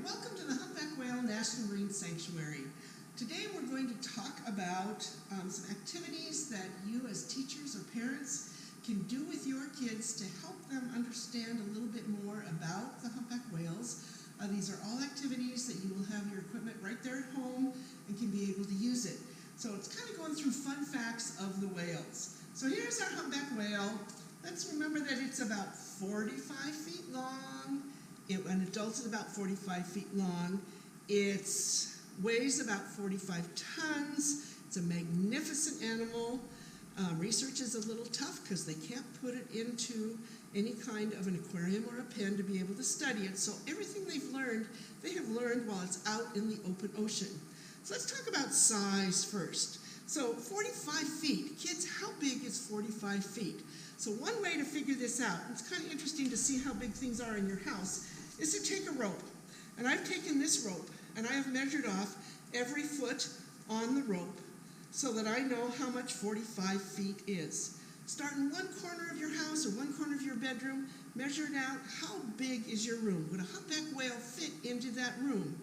Welcome to the Humpback Whale National Marine Sanctuary. Today we're going to talk about some activities that you as teachers or parents can do with your kids to help them understand a little bit more about the humpback whales. These are all activities that you will have your equipment right there at home and can be able to use it. So it's kind of going through fun facts of the whales. So here's our humpback whale. Let's remember that it's about 45 feet long. An adult is about 45 feet long. It weighs about 45 tons. It's a magnificent animal. Research is a little tough because they can't put it into any kind of an aquarium or a pen to be able to study it. So everything they have learned while it's out in the open ocean. So let's talk about size first. So 45 feet. Kids, how big is 45 feet? So one way to figure this out, it's kind of interesting to see how big things are in your house, is to take a rope. And I've taken this rope and I have measured off every foot on the rope so that I know how much 45 feet is. Start in one corner of your house or one corner of your bedroom, measure it out. How big is your room? Would a humpback whale fit into that room?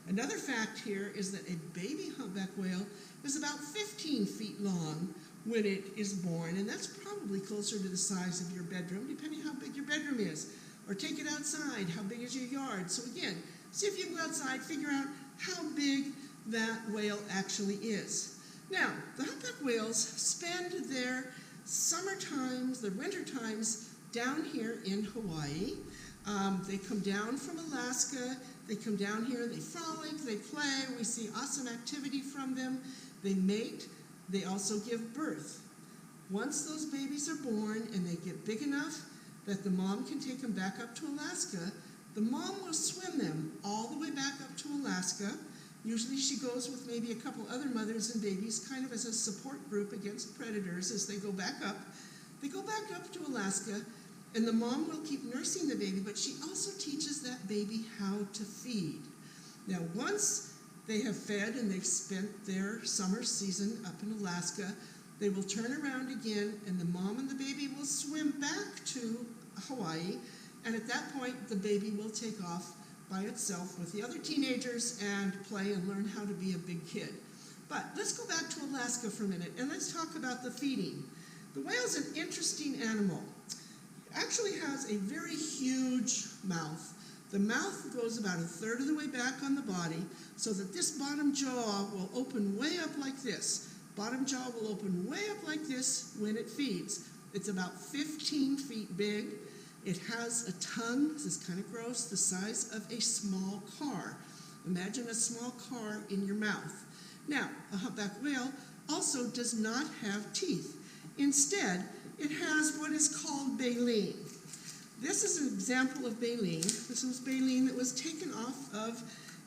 Another fact here is that a baby humpback whale is about 15 feet long when it is born, and that's probably closer to the size of your bedroom, depending how big your bedroom is. Or take it outside, how big is your yard? So again, see if you can go outside, figure out how big that whale actually is. Now, the humpback whales spend their summer times, their winter times, down here in Hawaii. They come down from Alaska, they come down here, they frolic, they play, we see awesome activity from them. They mate, they also give birth. Once those babies are born and they get big enough that the mom can take them back up to Alaska, the mom will swim them all the way back up to Alaska. Usually she goes with maybe a couple other mothers and babies, kind of as a support group against predators as they go back up. They go back up to Alaska, and the mom will keep nursing the baby, but she also teaches that baby how to feed. Now, once they have fed and they've spent their summer season up in Alaska, they will turn around again, and the mom and the baby will swim back to Hawaii, and at that point, the baby will take off by itself with the other teenagers and play and learn how to be a big kid. But let's go back to Alaska for a minute, and let's talk about the feeding. The whale's an interesting animal. It actually has a very huge mouth. The mouth goes about a third of the way back on the body, so that this bottom jaw will open way up like this. Bottom jaw will open way up like this when it feeds. It's about 15 feet big. It has a tongue, this is kind of gross, the size of a small car. Imagine a small car in your mouth. Now, a humpback whale also does not have teeth. Instead, it has what is called baleen. This is an example of baleen. This was baleen that was taken off of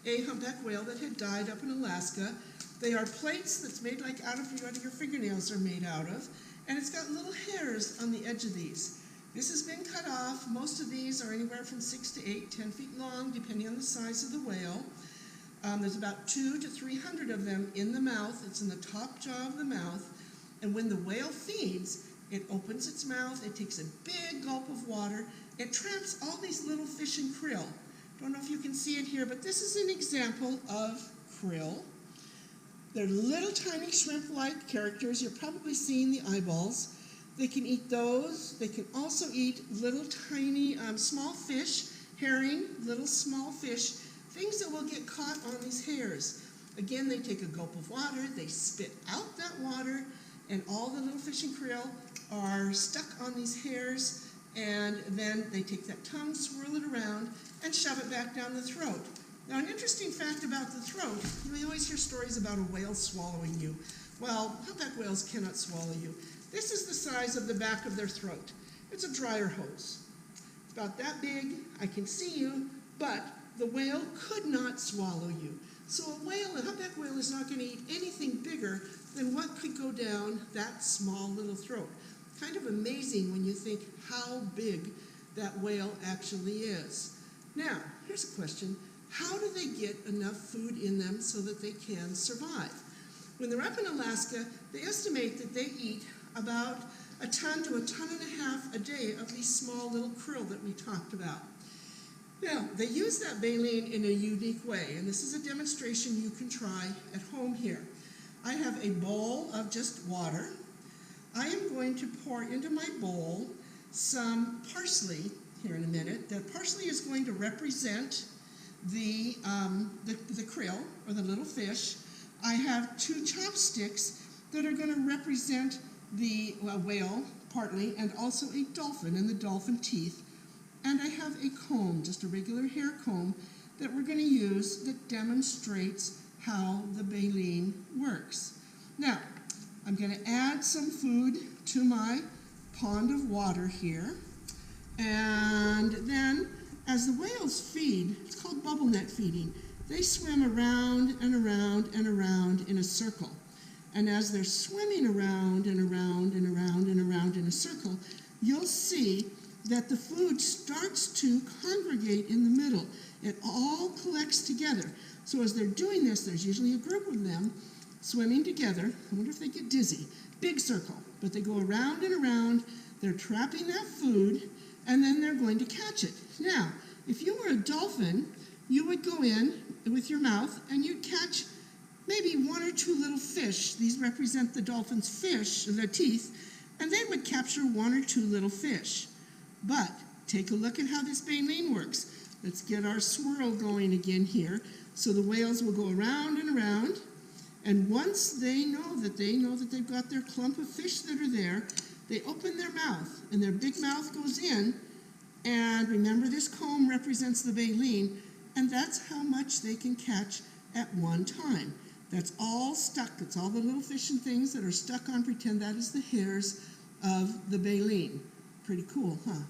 a humpback whale that had died up in Alaska. They are plates that's made like out of what your fingernails are made out of, and it's got little hairs on the edge of these. This has been cut off. Most of these are anywhere from 6 to 8, 10 feet long, depending on the size of the whale. There's about 200 to 300 of them in the mouth. It's in the top jaw of the mouth, and when the whale feeds, it opens its mouth, it takes a big gulp of water, it traps all these little fish and krill. Don't know if you can see it here, but this is an example of krill. They're little tiny shrimp-like characters. You're probably seeing the eyeballs. They can eat those. They can also eat little tiny small fish, herring, little small fish, things that will get caught on these hairs. Again, they take a gulp of water, they spit out that water, and all the little fish and krill are stuck on these hairs, and then they take that tongue, swirl it around, and shove it back down the throat. Now, an interesting fact about the throat, you always hear stories about a whale swallowing you. Well, humpback whales cannot swallow you. This is the size of the back of their throat. It's a dryer hose. It's about that big, I can see you, but the whale could not swallow you. So a humpback whale is not going to eat anything bigger than what could go down that small little throat. Kind of amazing when you think how big that whale actually is. Now, here's a question. How do they get enough food in them so that they can survive? When they're up in Alaska, they estimate that they eat about a ton to a ton and a half a day of these small little krill that we talked about. Now, they use that baleen in a unique way, and this is a demonstration you can try at home here. I have a bowl of just water. I am going to pour into my bowl some parsley here in a minute. The parsley is going to represent the krill, or the little fish. I have 2 chopsticks that are going to represent the whale, partly, and also a dolphin and the dolphin teeth. And I have a comb, just a regular hair comb, that we're going to use that demonstrates how the baleen works. Now, I'm going to add some food to my pond of water here. And then, as the whales feed, it's called bubble net feeding, they swim around and around and around in a circle. And as they're swimming around and around and around and around in a circle, you'll see that the food starts to congregate in the middle. It all collects together. So as they're doing this, there's usually a group of them swimming together. I wonder if they get dizzy. Big circle. But they go around and around. They're trapping that food, and then they're going to catch it. Now, if you were a dolphin, you would go in with your mouth, and you'd catch maybe 1 or 2 little fish. These represent the dolphin's fish, their teeth, and they would capture 1 or 2 little fish. But take a look at how this baleen works. Let's get our swirl going again here. So the whales will go around and around, and once they know that they've got their clump of fish that are there, they open their mouth, and their big mouth goes in, and remember, this comb represents the baleen, and that's how much they can catch at one time. That's all stuck. It's all the little fish and things that are stuck on. Pretend that is the hairs of the baleen. Pretty cool, huh?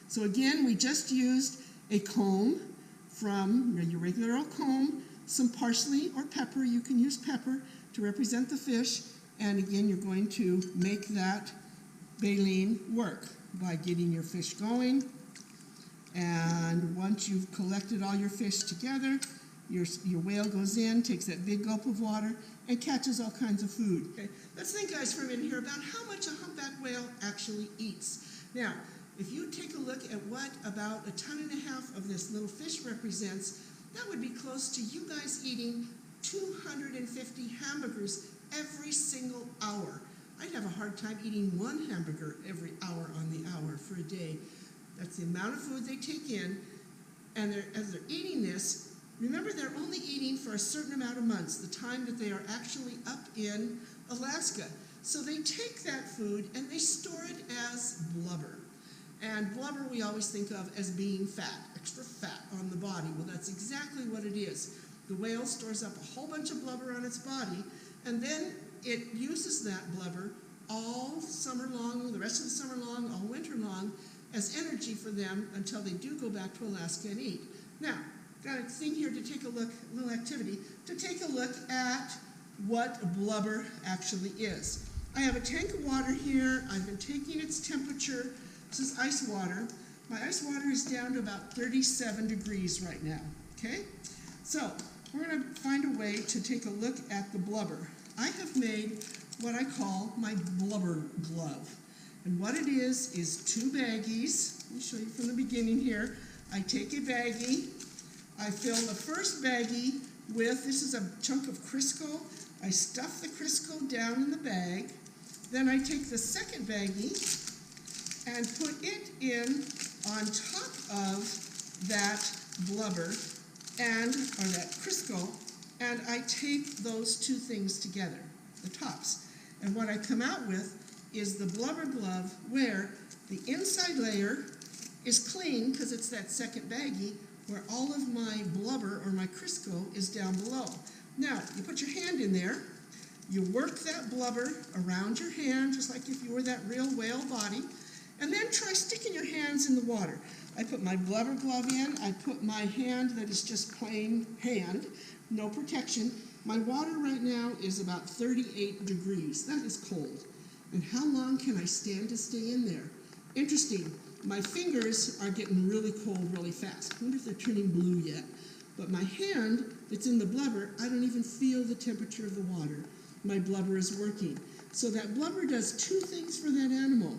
So again, we just used a comb from your regular old comb, some parsley or pepper. You can use pepper to represent the fish. And again, you're going to make that baleen work by getting your fish going. And once you've collected all your fish together, your whale goes in, takes that big gulp of water, and catches all kinds of food. Okay? Let's think, guys, for a minute here about how much a humpback whale actually eats. Now, if you take a look at what about 1.5 tons of this little fish represents, that would be close to you guys eating 250 hamburgers every single hour. I'd have a hard time eating 1 hamburger every hour on the hour for a day. That's the amount of food they take in, and as they're eating this, remember, they're only eating for a certain amount of months, the time that they are actually up in Alaska. So they take that food and they store it as blubber. And blubber we always think of as being fat, extra fat on the body. Well, that's exactly what it is. The whale stores up a whole bunch of blubber on its body, and then it uses that blubber all summer long, the rest of the summer long, all winter long, as energy for them until they do go back to Alaska and eat. Now, got a thing here to take a look, a little activity, to take a look at what blubber actually is. I have a tank of water here. I've been taking its temperature. This is ice water. My ice water is down to about 37 degrees right now, okay? So, we're going to find a way to take a look at the blubber. I have made what I call my Blubber Glove. And what it is 2 baggies. Let me show you from the beginning here. I take a baggie. I fill the first baggie with, this is a chunk of Crisco. I stuff the Crisco down in the bag. Then I take the second baggie and put it in on top of that blubber or that Crisco, and I tape those 2 things together, the tops. And what I come out with is the Blubber Glove, where the inside layer is clean because it's that second baggie, where all of my blubber or my Crisco is down below. Now, you put your hand in there, you work that blubber around your hand, just like if you were that real whale body, and then try sticking your hands in the water. I put my Blubber Glove in, I put my hand that is just plain hand, no protection. My water right now is about 38 degrees. That is cold. And how long can I stand to stay in there? Interesting, my fingers are getting really cold really fast. I wonder if they're turning blue yet. But my hand that's in the blubber, I don't even feel the temperature of the water. My blubber is working. So that blubber does 2 things for that animal.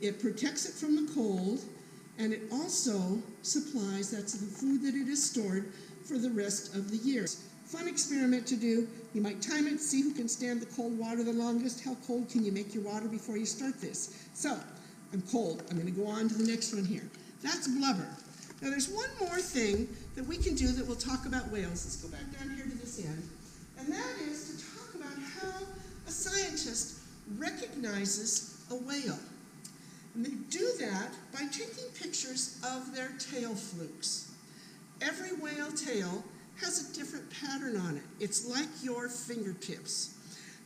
It protects it from the cold, and it also supplies, that's the food that it is stored for the rest of the year. Fun experiment to do. You might time it, see who can stand the cold water the longest. How cold can you make your water before you start this? So, I'm cold. I'm going to go on to the next one here. That's blubber. Now there's one more thing that we can do that we'll talk about whales. Let's go back down here to this end. And that is to talk about how a scientist recognizes a whale. And they do that by taking pictures of their tail flukes. Every whale tail has a different pattern on it. It's like your fingertips.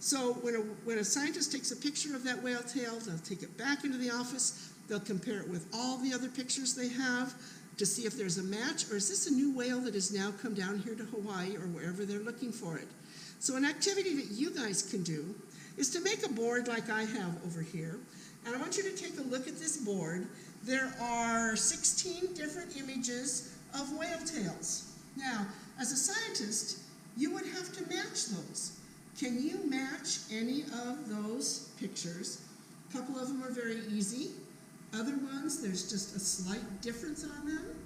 So when a scientist takes a picture of that whale tail, they'll take it back into the office, they'll compare it with all the other pictures they have to see if there's a match, or is this a new whale that has now come down here to Hawaii or wherever they're looking for it. So an activity that you guys can do is to make a board like I have over here, and I want you to take a look at this board. There are 16 different images of whale tails. Now, as a scientist, you would have to match those. Can you match any of those pictures? A couple of them are very easy. Other ones, there's just a slight difference on them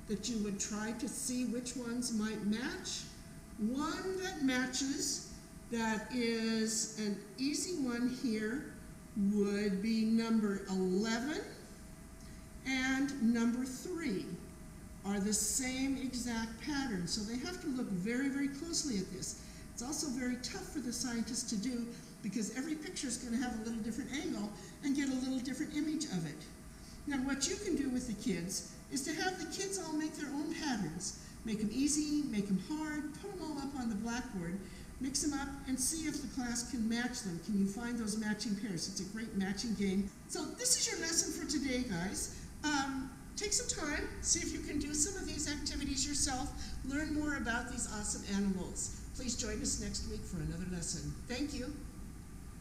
that you would try to see which ones might match. One that matches, that is an easy one here, would be number 11 and number 3. Are the same exact pattern. So they have to look very, very closely at this. It's also very tough for the scientists to do because every picture is going to have a little different angle and get a little different image of it. Now what you can do with the kids is to have the kids all make their own patterns. Make them easy, make them hard, put them all up on the blackboard, mix them up, and see if the class can match them. Can you find those matching pairs? It's a great matching game. So this is your lesson for today, guys. Take some time, see if you can do some of these activities yourself, learn more about these awesome animals. Please join us next week for another lesson. Thank you.